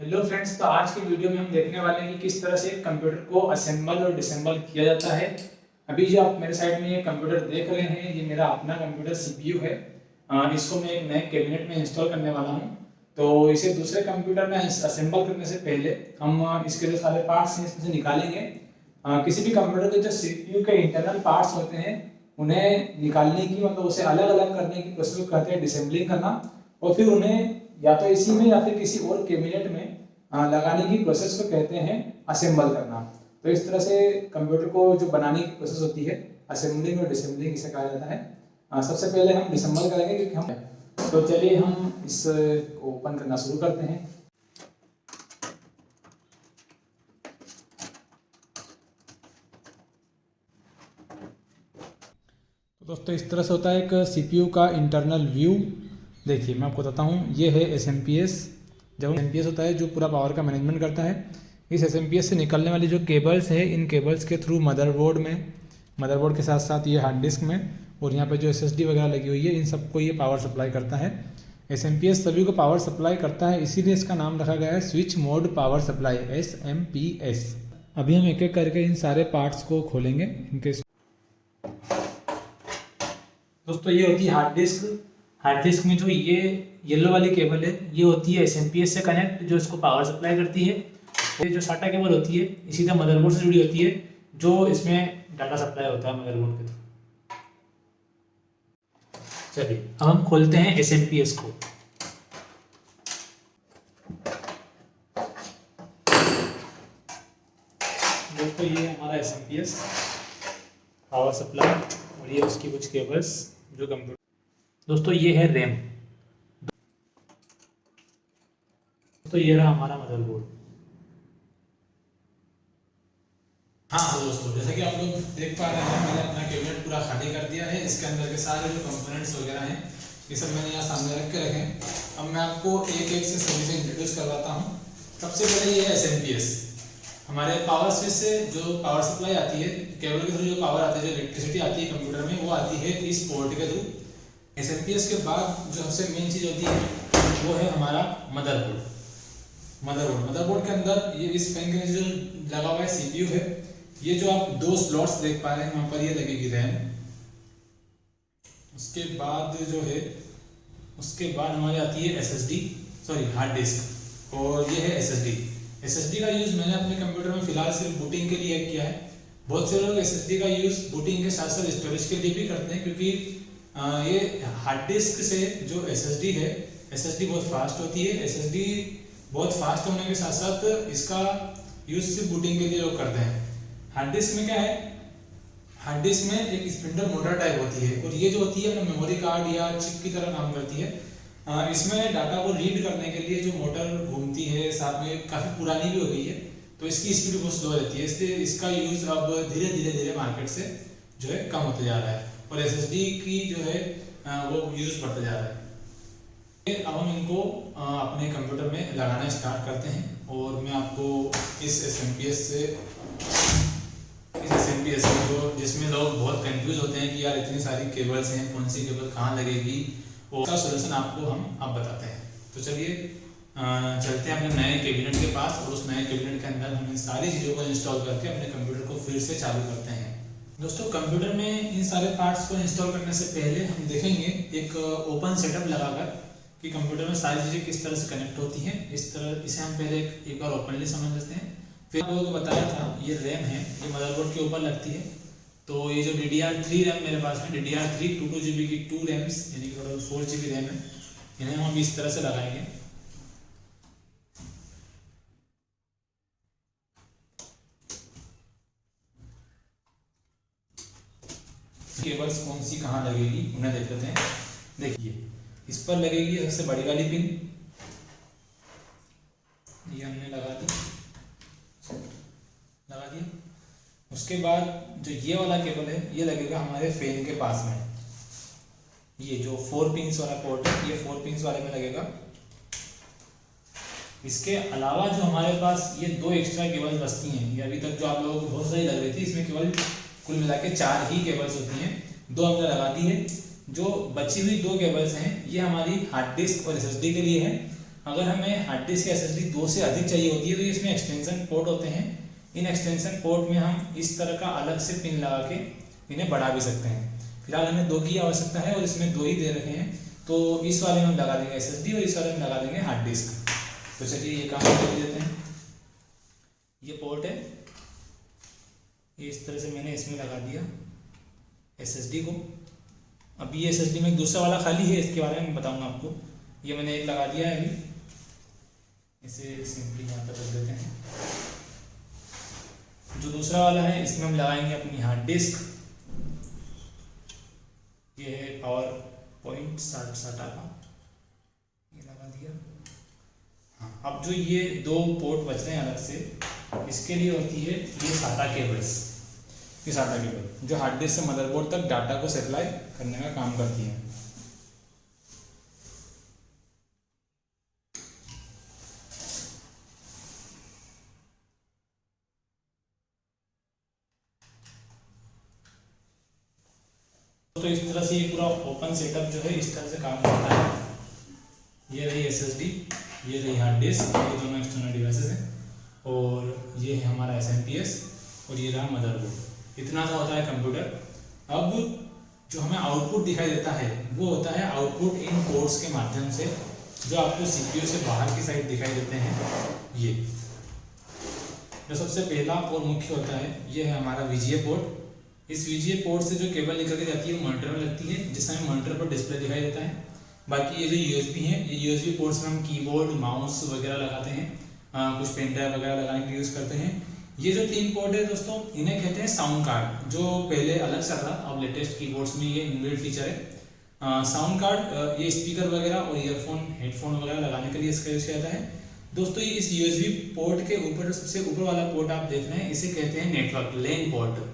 Hello friends, तो आज की वीडियो में हम देखने वाले हैं कि किस तरह से कंप्यूटर को असेंबल और डिसेंबल किया जाता है। अभी जो आप मेरे साइड में ये कंप्यूटर देख रहे हैं, ये मेरा अपना कंप्यूटर सीपीयू है। इसको मैं एक नए कैबिनेट में इंस्टॉल करने वाला हूँ। तो इसे दूसरे कंप्यूटर में असेंबल करने से पहले हम इसके जो सारे पार्ट्स हैं इसमें से निकालेंगे। किसी भी कंप्यूटर के जो सीपीयू के इंटरनल पार्ट्स होते हैं उन्हें निकालने की, मतलब उसे अलग अलग करने की प्रोसेस को कहते हैं डिसेंबलिंग करना। और फिर उन्हें या तो इसी में या फिर किसी और कैबिनेट में लगाने की प्रोसेस को कहते हैं असेंबल करना। तो इस तरह से कंप्यूटर को जो बनाने की प्रोसेस होती है, असेंबलिंग और डिसेंबलिंग इसे कहा जाता है। सबसे पहले हम डिसेंबल करेंगे क्योंकि हम तो चलिए हम इस ओपन करना शुरू करते हैं। तो दोस्तों इस तरह से होता है एक सीपीयू का इंटरनल व्यू। देखिए मैं आपको बताता हूँ, ये है एसएमपीएस। जब एसएमपीएस होता है जो पूरा पावर का मैनेजमेंट करता है। इस एसएमपीएस से निकलने वाली जो केबल्स है, इन केबल्स के थ्रू मदरबोर्ड के साथ साथ ये हार्ड डिस्क में और यहाँ पे जो एसएसडी वगैरह लगी हुई है, इन सबको ये पावर सप्लाई करता है। एसएमपीएस सभी को पावर सप्लाई करता है, इसीलिए इसका नाम रखा गया है switch mode power supply, SMPS. अभी हम एक एक करके इन सारे पार्ट्स को खोलेंगे इनके। दोस्तों ये होती है हार्ड डिस्क। हार्ड डिस्क में जो ये येलो वाली केबल है, ये होती है एसएमपीएस से कनेक्ट, जो इसको पावर सप्लाई करती है। ये जो साटा केबल होती है, इसी तरह मदरबोर्ड से जुड़ी होती है, जो इसमें डाटा सप्लाई होता है मदरबोर्ड के थ्रू। चलिए अब हम खोलते हैं एसएमपीएस को। दोस्तों ये हमारा एसएमपीएस पावर सप्लाई और ये उसकी कुछ केबल्स जो कंप्यूटर। दोस्तों ये है रैम। तो ये रहा हमारा मदरबोर्ड। हाँ तो दोस्तों जैसे कि आप लोग देख पा रहे हैं, मैंने अपना कैबिनेट पूरा खाली कर दिया है। इसके अंदर के सारे जो कंपोनेंट्स वगैरह हैं ये सब मैंने यहाँ सामने रख के रखे हैं। अब मैं आपको एक एक से सभी से इंट्रोड्यूस करवाता हूँ। सबसे पहले ये है एसएमपीएस। हमारे पावर स्विच से जो पावर सप्लाई आती है, केबल के थ्रू जो पावर आती है, जो इलेक्ट्रिसिटी आती है कंप्यूटर में, वो आती है इस पोर्ट के थ्रू। एसएमपीएस के बाद जो सबसे मेन चीज़ होती है वो है हमारा मदरबोर्ड के अंदर ये इस फैन के जो लगा हुआ है सीपीयू है। ये जो आप दो स्लॉट्स देख पा रहे हैं, वहाँ पर ये लगेगी रैम। उसके बाद जो है, उसके बाद हमारी आती है एसएसडी, सॉरी हार्ड डिस्क, और ये है एसएसडी। एसएसडी का यूज़ मैंने अपने कंप्यूटर में फिलहाल सिर्फ बूटिंग के लिए किया है। बहुत से लोग एसएसडी का यूज़ बूटिंग के साथ साथ स्टोरेज के लिए भी करते हैं, क्योंकि ये हार्ड डिस्क से जो एसएसडी है, एसएसडी बहुत फास्ट होती है। एसएसडी बहुत फास्ट होने के साथ साथ इसका यूज़ सिर्फ बूटिंग के लिए लोग करते हैं। हार्ड डिस्क में क्या है, हार्ड डिस्क में एक स्पिंडल मोटर टाइप होती है, और ये जो होती है ना मेमोरी कार्ड या चिप की तरह काम करती है। इसमें डाटा को रीड करने के लिए जो मोटर घूमती है, साथ में काफ़ी पुरानी भी हो गई है, तो इसकी स्पीड बहुत स्लो रहती है। इसलिए इसका यूज़ अब धीरे धीरे मार्केट से जो है कम होते जा रहा है, और एसएसडी की जो है वो यूज़ बढ़ता जा रहा है। अब हम इनको अपने कंप्यूटर में लगाना स्टार्ट करते हैं, और मैं आपको इस एसएमपीएस में जो जिसमें लोग बहुत कंफ्यूज होते हैं कि यार इतनी सारी केबल्स हैं, कौन सी केबल कहाँ लगेगी, और उसका सोल्यूशन आपको हम अब बताते हैं। तो चलिए चलते हैं अपने नए कैबिनेट के पास, और उस नए कैबिनेट के अंदर हम इन सारी चीज़ों को इंस्टॉल करके अपने कंप्यूटर को फिर से चालू करते हैं। दोस्तों कंप्यूटर में इन सारे पार्ट्स को इंस्टॉल करने से पहले हम देखेंगे एक ओपन सेटअप लगाकर कि कंप्यूटर में सारी चीज़ें किस तरह से कनेक्ट होती हैं। इस तरह इसे हम पहले एक बार ओपनली समझ लेते हैं। फिर लोगों को बताया था ये रैम है, ये मदरबोर्ड के ऊपर लगती है। तो ये जो DDR3 रैम मेरे पास है, DDR3 2 GB की 2 रैम्स, यानी कि टोटल 4 GB रैम है। इन्हें हम इस तरह से लगाएंगे। केबल्स कौन सी कहाँ लगेगी उन्हें देख लेते हैं। देखिए इस पर लगेगी सबसे बड़ी वाली पिन, ये हमने लगा दी। उसके बाद जो ये वाला केबल है, ये लगेगा हमारे फैन के पास में। ये जो 4 पिंस वाला पोर्ट है, ये 4 पिंस वाले में लगेगा। इसके अलावा जो हमारे पास ये 2 एक्स्ट्रा केबल्स बचती हैं, ये अभी तक जो आप लोगों को बहुत सारी लग रही थी, इसमें केवल कुल मिला के 4 ही केबल्स होती हैं। 2 हमने लगा दी है। जो बची हुई 2 केबल्स हैं, ये हमारी हार्ड डिस्क और एसएसडी के लिए है। अगर हमें हार्ड डिस्क या एसएसडी 2 से अधिक चाहिए होती है तो इसमें एक्सटेंशन पोर्ट होते हैं। इन एक्सटेंशन पोर्ट में हम इस तरह का अलग से पिन लगा के इन्हें बढ़ा भी सकते हैं। फिलहाल हमें 2 की आवश्यकता है और इसमें 2 ही दे रखे हैं, तो इस वाले में हम लगा देंगे एसएसडी और इस वाले में लगा देंगे हार्ड डिस्क। तो चलिए ये काम कर देते हैं। ये पोर्ट है, ये इस तरह से मैंने इसमें लगा दिया एसएसडी को। अभी ये एसएसडी में दूसरा वाला खाली है, इसके बारे में बताऊंगा आपको। ये मैंने एक लगा दिया है, अभी इसे सिंपली यहाँ पर रख देते हैं। जो दूसरा वाला है इसमें हम लगाएंगे अपनी हार्ड डिस्क। ये है पावर पॉइंट साटा का, ये लगा दिया। हाँ, अब जो ये 2 पोर्ट बच रहे हैं अलग से, इसके लिए होती है ये साटा केबल्स। ये साटा केबल जो हार्ड डिस्क से मदरबोर्ड तक डाटा को सप्लाई करने का काम करती है। तो इस तरह से ये पूरा ओपन सेटअप जो है इस तरह से काम करता है। ये रही एसएसडी, ये रही हार्ड डिस्क, ये दोनों एक्सटर्नल डिवाइसेस हैं और ये है हमारा एसएमपीएस और ये रहा मदरबोर्ड। इतना सा होता है कंप्यूटर। अब जो हमें आउटपुट दिखाई देता है वो होता है आउटपुट इन पोर्ट्स के माध्यम से, जो आपको सीपीयू से बाहर की साइड दिखाई देते हैं। ये जो सबसे पहला और मुख्य होता है ये है हमारा वीजीए पोर्ट। इस वीजीए पोर्ट से जो केबल निकल के जाती है वो मॉनिटर में लगती है, जिस समय मॉनिटर पर डिस्प्ले दिखाई देता है। बाकी ये जो यूएसबी है, ये यूएसबी पोर्ट्स में हम कीबोर्ड माउस वगैरह लगाते हैं, कुछ पेन ड्राइव वगैरह लगाने के लिए यूज़ करते हैं। ये जो 3 पोर्ट है दोस्तों, इन्हें कहते हैं साउंड कार्ड, जो पहले अलग सा था, अब लेटेस्ट कीबोर्ड्स में ये इनबिल्ट फीचर है। साउंड कार्ड ये स्पीकर वगैरह और ईयरफोन हेडफोन वगैरह लगाने के लिए इसका यूज़ किया जाता है। दोस्तों ये इस यूएसबी पोर्ट के ऊपर सबसे ऊपर वाला पोर्ट आप देख रहे हैं, इसे कहते हैं नेटवर्क लैन पोर्ट।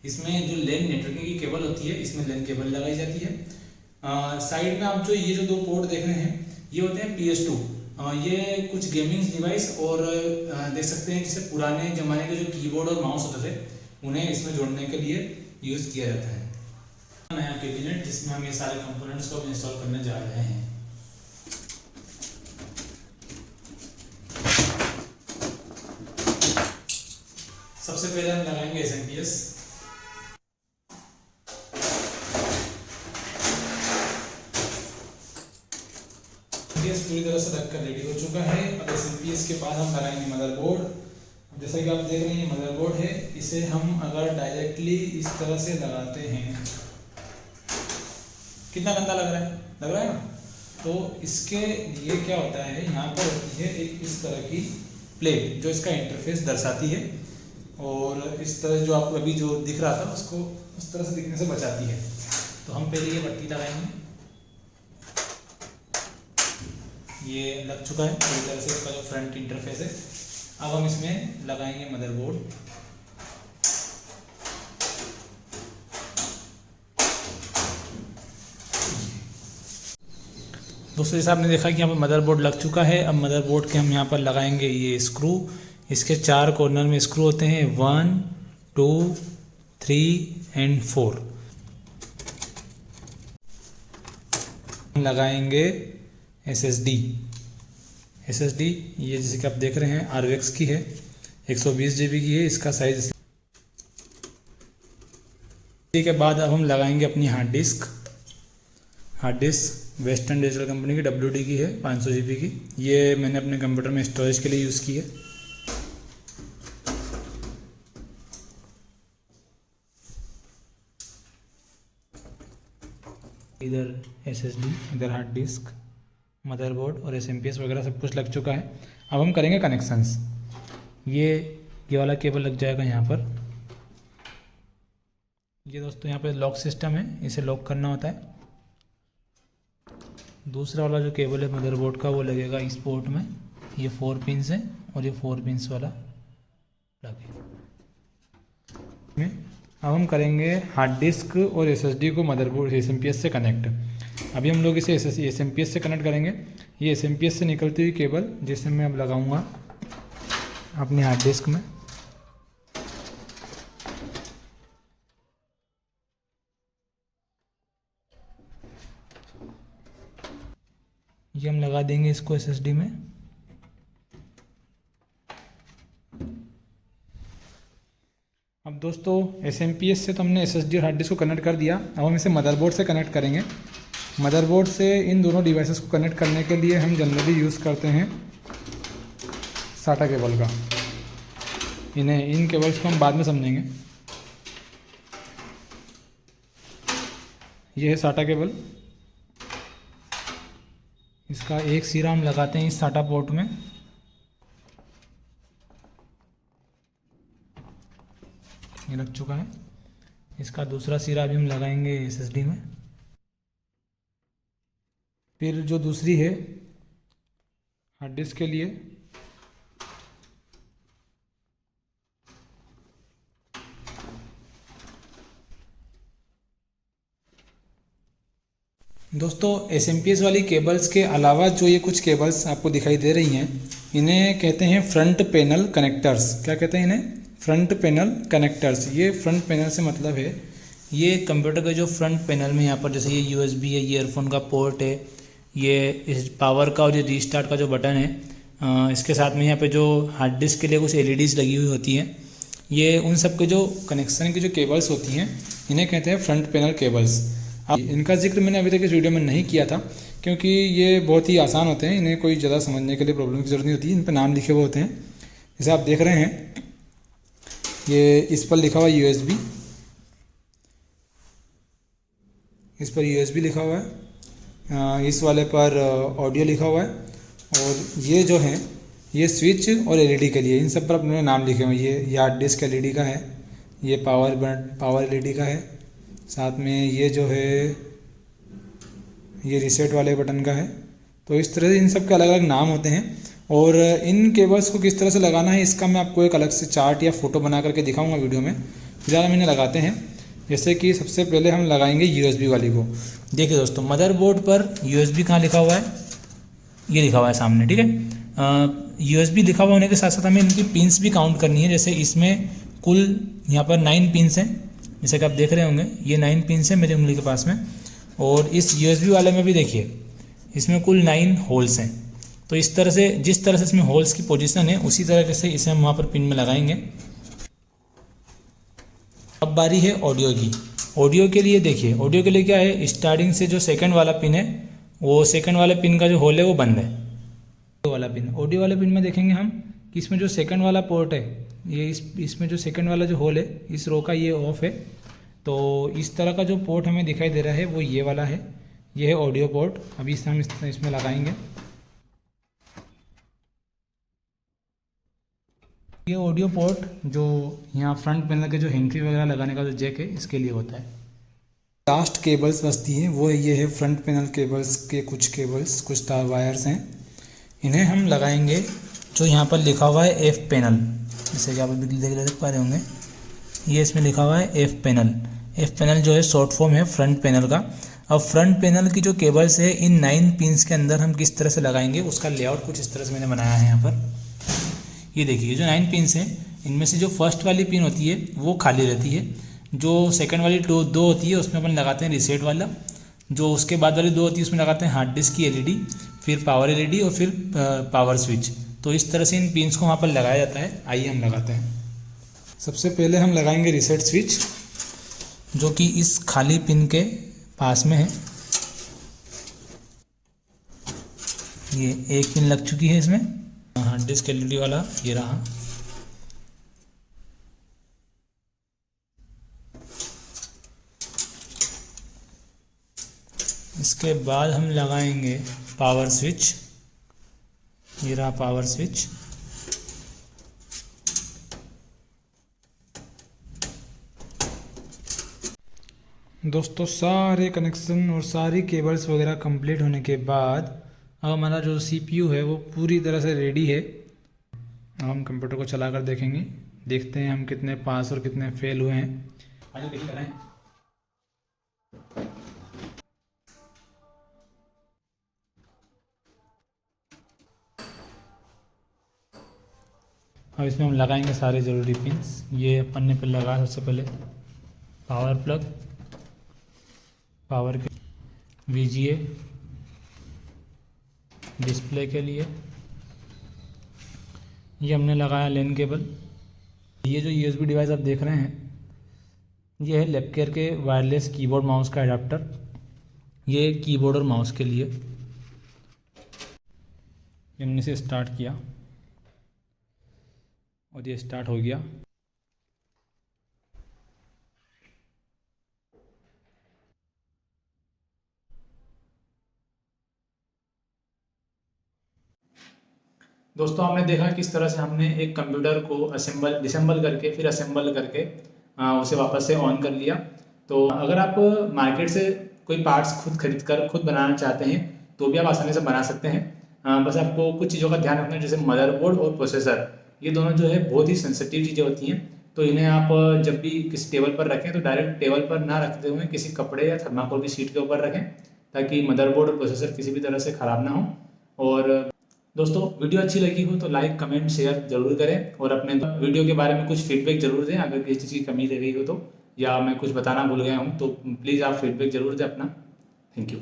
इसमें जो लैन नेटवर्किंग की केबल होती है, इसमें लैन केबल लगाई जाती है। साइड में आप जो ये जो 2 पोर्ट देख रहे हैं ये होते हैं PS2। ये कुछ गेमिंग डिवाइस और देख सकते हैं जैसे पुराने ज़माने के जो कीबोर्ड और माउस होते थे उन्हें इसमें जोड़ने के लिए यूज़ किया जाता है। नया कैबिनेट जिसमें हम ये सारे कंपोनेंट्स को इंस्टॉल करने जा रहे हैं। सबसे पहले हम लगाएंगे एसएमपीएस। पूरी तरह से ढककर रेडी हो चुका है। अब एसएमपीएस के बाद हम लगाएंगे मदरबोर्ड। जैसा कि आप देख रहे हैं ये मदरबोर्ड है, इसे हम अगर डायरेक्टली इस तरह से लगाते हैं, कितना गंदा लग रहा है ना। तो इसके लिए क्या होता है, यहाँ पर होती है एक इस तरह की प्लेट जो इसका इंटरफेस दर्शाती है और इस तरह जो आपको अभी जो दिख रहा था उसको उस तरह से दिखने से बचाती है। तो हम पहले ये पट्टी लगाएंगे। ये लग चुका है पूरी तरह से, इसका जो फ्रंट इंटरफेस है। अब हम इसमें लगाएंगे मदरबोर्ड। दोस्तों जैसे आपने देखा कि यहाँ पर मदरबोर्ड लग चुका है। अब मदरबोर्ड के हम यहाँ पर लगाएंगे ये स्क्रू। इसके 4 कॉर्नर में स्क्रू होते हैं, 1 2 3 एंड 4। लगाएंगे SSD ये जैसे कि आप देख रहे हैं RX की है, 120 GB की है इसका साइज। के बाद अब हम लगाएंगे अपनी hard disk western digital company की WD की है, 500 GB की। ये मैंने अपने कंप्यूटर में स्टोरेज के लिए यूज़ की है। इधर SSD, इधर हार्ड डिस्क, मदरबोर्ड और एसएमपीएस वगैरह सब कुछ लग चुका है। अब हम करेंगे कनेक्शंस। ये वाला केबल लग जाएगा यहाँ पर। ये दोस्तों यहाँ पे लॉक सिस्टम है, इसे लॉक करना होता है। दूसरा वाला जो केबल है मदरबोर्ड का वो लगेगा इस पोर्ट में। ये 4 पिन्स है और ये 4 पिन्स वाला प्लग है। अब हम करेंगे हार्ड डिस्क और SSD को मदरबोर्ड एसएमपीएस से कनेक्ट। अभी हम लोग इसे एसएमपीएस से कनेक्ट करेंगे। ये एसएमपीएस से निकलती हुई केबल जिसे मैं अब लगाऊंगा अपनी हार्ड डिस्क में। ये हम लगा देंगे इसको एसएसडी में। अब दोस्तों एसएमपीएस से तो हमने एसएसडी और हार्ड डिस्क को कनेक्ट कर दिया। अब हम इसे मदरबोर्ड से कनेक्ट करेंगे। मदरबोर्ड से इन दोनों डिवाइसेस को कनेक्ट करने के लिए हम जनरली यूज़ करते हैं साटा केबल का। इन केबल्स को हम बाद में समझेंगे। यह है साटा केबल। इसका एक सिरा हम लगाते हैं इस साटा पोर्ट में। ये लग चुका है। इसका दूसरा सिरा भी हम लगाएंगे एसएसडी में। फिर जो दूसरी है हार्ड डिस्क के लिए, दोस्तों एसएमपीएस वाली केबल्स के अलावा जो ये कुछ केबल्स आपको दिखाई दे रही हैं, इन्हें कहते हैं फ्रंट पैनल कनेक्टर्स। क्या कहते हैं इन्हें? Front panel connectors. ये फ्रंट पैनल से मतलब है ये कंप्यूटर के जो फ्रंट पैनल में यहाँ पर जैसे ये यूएसबी है, ये ईयरफोन का पोर्ट है, ये इस पावर का और ये रीस्टार्ट का जो बटन है, इसके साथ में यहाँ पे जो हार्ड डिस्क के लिए कुछ एलईडीज़ लगी हुई होती हैं, ये उन सब के जो कनेक्शन की जो केबल्स होती हैं इन्हें कहते हैं फ्रंट पैनल केबल्स। अब इनका जिक्र मैंने अभी तक इस वीडियो में नहीं किया था क्योंकि ये बहुत ही आसान होते हैं, इन्हें कोई ज़्यादा समझने के लिए प्रॉब्लम की ज़रूरत नहीं होती। इन पर नाम लिखे हुए होते हैं। जैसे आप देख रहे हैं ये इस पर लिखा हुआ यूएसबी, इस पर यूएसबी लिखा हुआ है, इस वाले पर ऑडियो लिखा हुआ है, और ये जो है ये स्विच और एलईडी के लिए, इन सब पर अपने नाम लिखे हुए हैं। ये हार्ड डिस्क एलईडी का है, ये पावर एलईडी का है, साथ में ये जो है ये रीसेट वाले बटन का है। तो इस तरह से इन सब के अलग अलग नाम होते हैं। और इन केबल्स को किस तरह से लगाना है इसका मैं आपको एक अलग से चार्ट या फ़ोटो बना करके दिखाऊंगा वीडियो में। फिलहाल हम इन्हें लगाते हैं। जैसे कि सबसे पहले हम लगाएंगे यूएसबी वाली को। देखिए दोस्तों, मदरबोर्ड पर यूएसबी कहाँ लिखा हुआ है? ये लिखा हुआ है सामने, ठीक है। यूएसबी लिखा हुआ होने के साथ साथ हमें इनकी पिन्स भी काउंट करनी है। जैसे इसमें कुल यहाँ पर 9 पिन्स हैं, जैसे कि आप देख रहे होंगे ये 9 पिन्स हैं मेरी उंगली के पास में। और इस यूएसबी वाले में भी देखिए इसमें कुल 9 होल्स हैं। तो इस तरह से जिस तरह से इसमें होल्स की पोजीशन है उसी तरह से इसे हम वहाँ पर पिन में लगाएंगे। अब बारी है ऑडियो की। ऑडियो के लिए देखिए, ऑडियो के लिए क्या है, स्टार्टिंग से जो सेकंड वाला पिन है वो सेकंड वाले पिन का जो होल है वो बंद है। ऑडियो वाला पिन, ऑडियो वाले पिन में देखेंगे हम कि इसमें जो सेकंड वाला पोर्ट है ये इसमें जो सेकंड वाला जो होल है इस रो का ये ऑफ है। तो इस तरह का जो पोर्ट हमें दिखाई दे रहा है वो ये वाला है, ये है ऑडियो पोर्ट। अभी इसे हम इसमें लगाएंगे। ये ऑडियो पोर्ट जो यहाँ फ्रंट पैनल के जो हैंकी वगैरह लगाने का जो जैक है इसके लिए होता है। लास्ट केबल्स बचती हैं वो ये है फ्रंट पैनल केबल्स के कुछ केबल्स, कुछ तार वायर्स हैं। इन्हें हम लगाएंगे जो यहाँ पर लिखा हुआ है एफ पैनल, जैसे कि आप देख पा रहे होंगे ये इसमें लिखा हुआ है एफ पैनल। एफ पैनल जो है शॉर्ट फॉर्म है फ्रंट पैनल का। अब फ्रंट पैनल की जो केबल्स है इन 9 पिन्स के अंदर हम किस तरह से लगाएंगे उसका लेआउट कुछ इस तरह से मैंने बनाया है यहाँ पर। ये देखिए जो 9 पिन्स हैं इनमें से जो फर्स्ट वाली पिन होती है वो खाली रहती है, जो सेकंड वाली दो होती है उसमें अपन लगाते हैं रीसेट वाला, जो उसके बाद वाली 2 होती है उसमें लगाते हैं हार्ड डिस्क की एलईडी, फिर पावर एलईडी और फिर पावर स्विच। तो इस तरह से इन पिन्स को वहाँ पर लगाया जाता है। आइए हम लगाते हैं। सबसे पहले हम लगाएंगे रीसेट स्विच जो कि इस खाली पिन के पास में है। ये एक पिन लग चुकी है इसमें, हार्ड डिस्क एलईडी वाला ये रहा। इसके बाद हम लगाएंगे पावर स्विच, ये रहा पावर स्विच। दोस्तों सारे कनेक्शन और सारी केबल्स वगैरह कंप्लीट होने के बाद अब हमारा जो सीपीयू है वो पूरी तरह से रेडी है। अब हम कंप्यूटर को चला कर देखेंगे, देखते हैं हम कितने पास और कितने फेल हुए हैं। आइए देखिए कराएं। अब इसमें हम लगाएंगे सारे ज़रूरी पिन्स। ये पन्ने पर लगा सबसे पहले पावर प्लग, पावर के VGA, डिस्प्ले के लिए ये हमने लगाया लैन केबल। ये जो USB डिवाइस आप देख रहे हैं ये है लैपकेयर के वायरलेस कीबोर्ड माउस का एडाप्टर। ये कीबोर्ड और माउस के लिए। हमने इसे स्टार्ट किया और ये स्टार्ट हो गया। दोस्तों आपने देखा किस तरह से हमने एक कंप्यूटर को डिसेंबल करके फिर असेंबल करके उसे वापस से ऑन कर लिया। तो अगर आप मार्केट से कोई पार्ट्स खुद खरीद कर खुद बनाना चाहते हैं तो भी आप आसानी से बना सकते हैं। बस आपको कुछ चीज़ों का ध्यान रखना है, जैसे मदरबोर्ड और प्रोसेसर, ये दोनों जो है बहुत ही सेंसिटिव चीज़ें होती हैं। तो इन्हें आप जब भी किसी टेबल पर रखें तो डायरेक्ट टेबल पर ना रखते हुए किसी कपड़े या थर्माकोल की शीट के ऊपर रखें, ताकि मदरबोर्ड और प्रोसेसर किसी भी तरह से ख़राब ना हो। और दोस्तों वीडियो अच्छी लगी हो तो लाइक कमेंट शेयर जरूर करें और अपने वीडियो के बारे में कुछ फीडबैक जरूर दें। अगर किसी चीज़ की कमी रह गई हो तो, या मैं कुछ बताना भूल गया हूँ तो प्लीज़ आप फीडबैक जरूर दें अपना। Thank you.